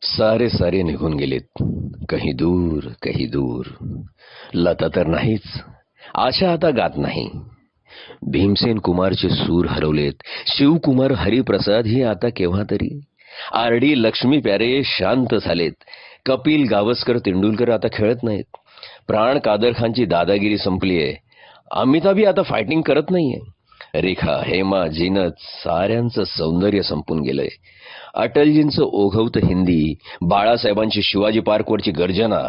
सारे सारे निघून गेलेत, कहीं दूर कहीं दूर. लता तर नाहीच, आशा आता गात नाही. भीमसेन कुमारचे सूर हरवलेत, शिवकुमार हरिप्रसाद ही आता केव्हा तरी. आर डी लक्ष्मी प्यारे शांत झालेत. कपिल गावस्कर तेंडुलकर आता खेळत नाहीत. प्राण कादर खानची दादागिरी संपलीये. अमिताभी आता फायटिंग करत नाहीये. रेखा, हेमा, जीनत साऱ्यांचं सौंदर्य संपून गेलंय. अटलजींचं ओघवतं हिंदी, बाळासाहेबांची शिवाजी पार्कवरची गर्जना,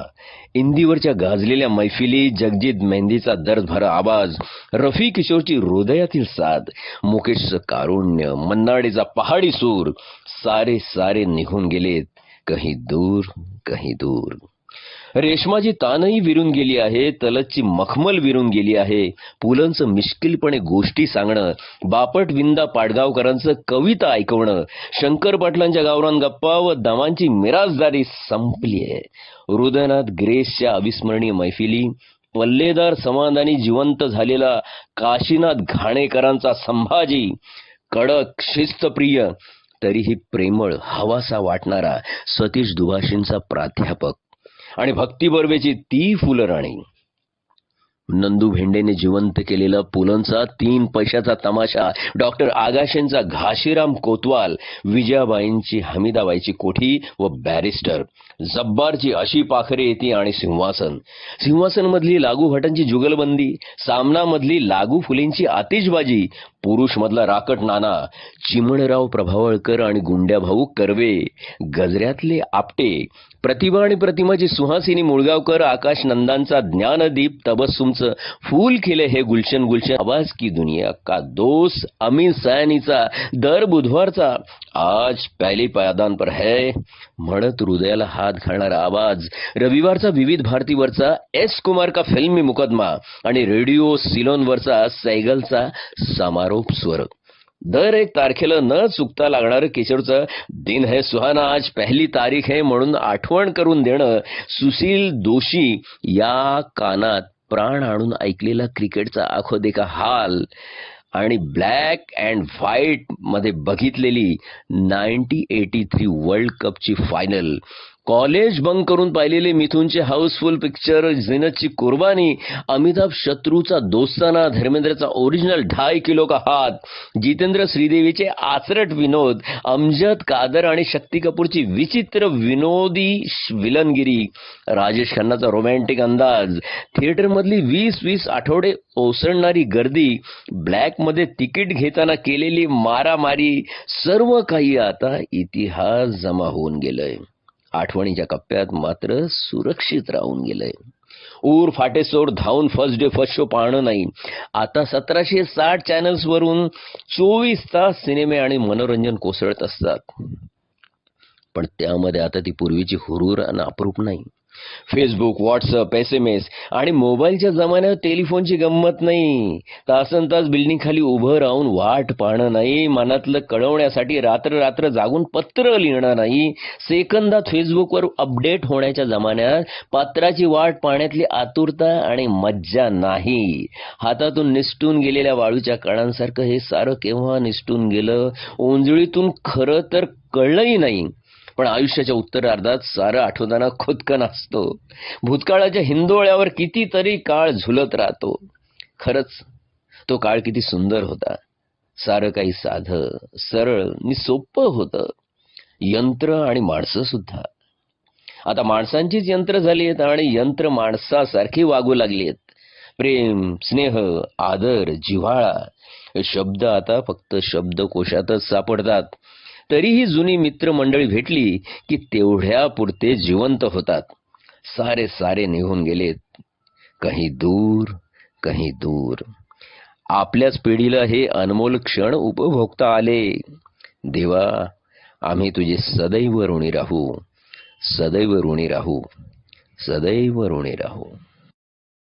इंदीवरच्या गाजलेल्या मैफिली, जगजीत मेहंदीचा दर्दभरा आवाज, रफी किशोरची हृदयातील साद, मुकेशचं कारुण्य, मन्नाडेचा पहाडी सूर, सारे सारे निघून गेलेत, कहीं दूर कहीं दूर. रेशमाची तानही विरून गेली आहे, तलतची मखमल विरून गेली आहे. पुलंचं मिश्किलपणे गोष्टी सांगणं, बापट विंदा पाडगावकरांचं कविता ऐकवणं, शंकर पाटलांच्या गावरान गप्पा व दमांची मिराजदारी संपली आहे. हृदयनाथ ग्रेसच्या अविस्मरणीय मैफिली, पल्लेदार समाधानी जिवंत झालेला काशीनाथ घाणेकरांचा संभाजी, कडक शिस्तप्रिय तरीही प्रेमळ हवासा वाटणारा सतीश दुभाषींचा प्राध्यापक आणि भक्ती बर्वेची ती फुलराणी. नंदू भेंडेने जिवंत केलेला पुलंचा 3 पैशाचा तमाशा, डॉक्टर आगाशेंचा घाशीराम कोतवाल, विजयाबाईंची हमीदाबाईची कोठी व बॅरिस्टर, जब्बारची अशी पाखरे येती आणि सिंहासन, सिंहासन मधली लागू भटांची जुगलबंदी, सामना मधली लागू फुलेंची आतिषबाजी, पुरुष मधला राकट नाना, चिमणराव प्रभावळकर आणि गुंड्या भाऊ कर्वे, गजऱ्यातले आपटे, प्रतिभा आणि प्रतिमाची सुहासिनी मुळगावकर, आकाश नंदांचा ज्ञानदीप, तबस्सुमचं फूल खिले हे गुलशन गुलशन, आवाज की दुनिया का दोस्त, अमीन सयानीचा दर बुधवारचा आज पहली पायदान पर है म्हणत हृदयाला हात घालणारा आवाज, रविवारचा विविध भारतीवरचा एस कुमार का फिल्मी मुकदमा आणि रेडिओ सिलोनवरचा सैगलचा समारोप स्वर. दर 1 तारखेला न चुकता लागणारं किशोरचं दिन है सुहाना आज पहली तारीख है म्हणून आठवण करून देणं, सुशील दोशी या कानात प्राण आणून ऐकलेला क्रिकेटचा आखो देखा हाल आणि ब्लॅक अँड व्हाईट मध्ये बघितलेली 1983 वर्ल्ड कपची फायनल, कॉलेज बंक करून पाहिलेले मिथुनचे हाऊसफुल पिक्चर जिनतची कुर्बानी, अमिताभ शत्रूचा दोस्ताना, धर्मेंद्रचा ओरिजिनल 2.5 किलो का हात, जितेंद्र श्रीदेवीचे आचरट विनोद, अमजद कादर आणि शक्ती कपूरची विचित्र विनोदी विलनगिरी, राजेश खन्नाचा रोमॅन्टिक अंदाज, थिएटरमधली 20-20 आठवडे ओसरणारी गर्दी, ब्लॅकमध्ये तिकीट घेताना केलेली मारामारी, सर्व काही आता इतिहास जमा होऊन गेलंय. आठवणीच्या कप्प्यात मात्र सुरक्षित राहून गेलंय. ऊर फाटेसोर धावून फर्स्ट डे फर्स्ट शो पाहणं नाही. आता 1760 चॅनल्स वरून 24 तास सिनेमे आणि मनोरंजन कोसळत असतात. पण त्यामध्ये आता ती पूर्वीची हुरूर आणि अप्रूप नाही. फेसबुक, व्हॉट्सअप, SMS आणि मोबाईलच्या जमान्यात टेलिफोनची गंमत नाही. तासन तास बिल्डिंग खाली उभं राहून वाट पाहणं नाही. मनातलं कळवण्यासाठी रात्र रात्र जागून पत्र लिहिणं नाही. सेकंदात फेसबुकवर अपडेट होण्याच्या जमान्यात पात्राची वाट पाहण्यातली आतुरता आणि मज्जा नाही. हातातून निसटून गेलेल्या वाळूच्या कणांसारखं हे सारं केव्हा निसटून गेलं, ओंजळीतून खरं तर कळलंही नाही. पण आयुष्याच्या उत्तरार्धात सारं आठवताना खुदकन असतो. भूतकाळाच्या हिंदोळ्यावर कितीतरी काळ झुलत राहतो. खरंच तो काळ किती सुंदर होता. सारं काही साधं, सरळ नि सोपं होतं. यंत्र आणि माणसं सुद्धा. आता माणसांचीच यंत्र झाली आहेत आणि यंत्र माणसासारखी वागू लागली आहेत. प्रेम, स्नेह, आदर, जिव्हाळा हे शब्द आता फक्त शब्दकोशातच सापडतात. तरीही जुनी मित्रमंडळी भेटली की तेवढ्या पुरते जिवंत होतात. सारे सारे निघून गेलेत, कहीं दूर कहीं दूर. आपल्याच पिढीला हे अनमोल क्षण उपभोगता आले. देवा, आम्ही तुझे सदैव ऋणी राहू, सदैव ऋणी राहू, सदैव ऋणी राहू.